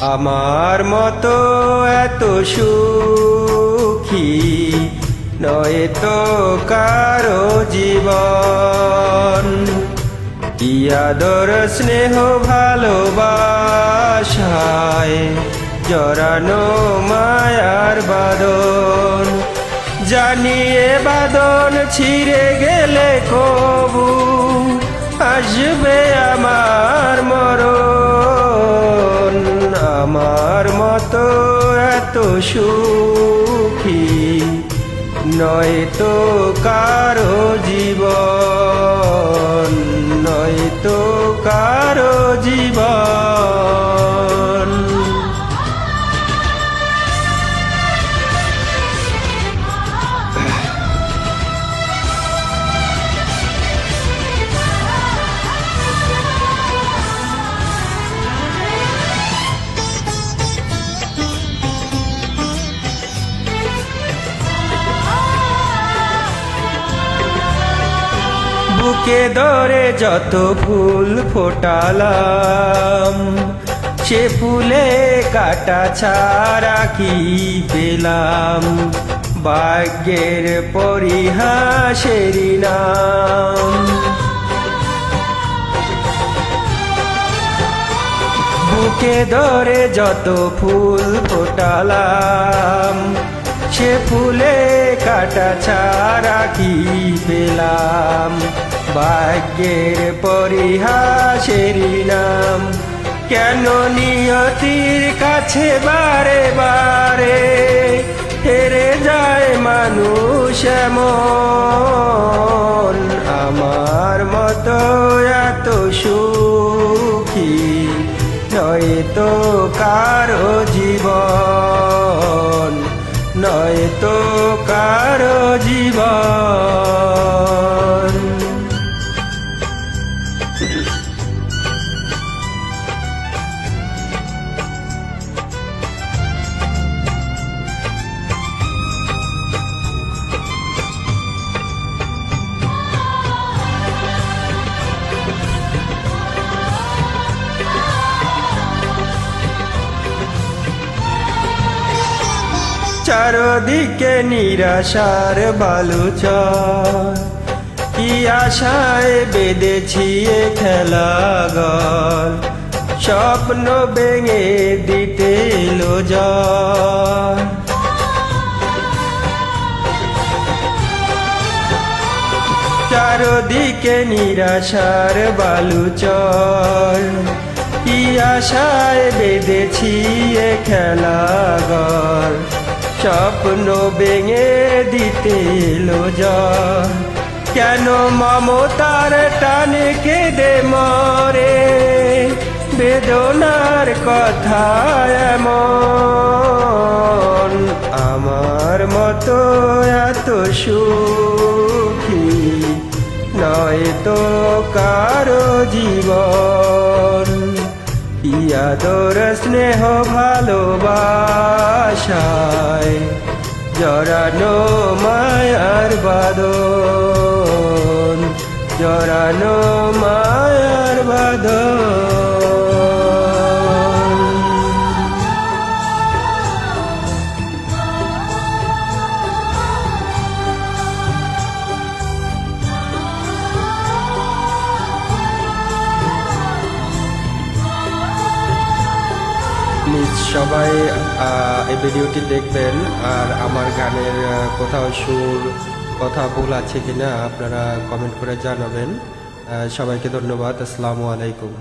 আমার মতো এত সুখী নয় তো কারো জীবন। কি আদর স্নেহ ভালোবাসায় জড়ানো মায়ার বাঁধন। জানিয়ে বাঁধন ছিঁড়ে গেলে কবু আসবে আমার মরণ। আমার মতো এত সুখী নয় তো কারো জীবন, নয় তো কারো জীবন। বুকে ধরে যত ফুল ফোটালাম, সে ফুলে কাটা ছাড়া কি পেলাম? ভাগ্যের পরিহাসেরই নাম। বুকে ধরে যত ফুল ফোটালাম, সে ফুলে কাটা ছাড়া কি পেলাম? ভাগ্যের পরিহাসেরই নাম। কেন নিয়তির কাছে বারে বারে হেরে যায় মানুষ এমন? আমার মতো এত সুখী নয় তো কারো জীবন, নয় তো কারো জীবন। চারদিকে নিরাশার বালুচর, কি আশায় বেঁধেছি এ খেলাঘর। স্বপ্ন ভেঙে দিতে এলো ঝড়। চারদিকে নিরাশার বালুচর, কি আশায় বেঁধেছি এ খেলাঘর। স্বপ্ন ভেঙে দিতে এলো ঝড়। কেন মমতার টানে কেঁদে মরে বেদনার কথা এমন? আমার মতো এত সুখী নয় তো কারো জীবন। কি আদর স্নেহ ভালোবাসায় জড়ানো মায়ার বাঁধন, জড়ানো মায়ার বাঁধন। প্লিজ সবাই এই ভিডিওটি দেখবেন, আর আমার গানের কোথাও সুর কথা ভুল আছে কিনা আপনারা কমেন্ট করে জানাবেন। সবাইকে ধন্যবাদ। আসসালামু আলাইকুম।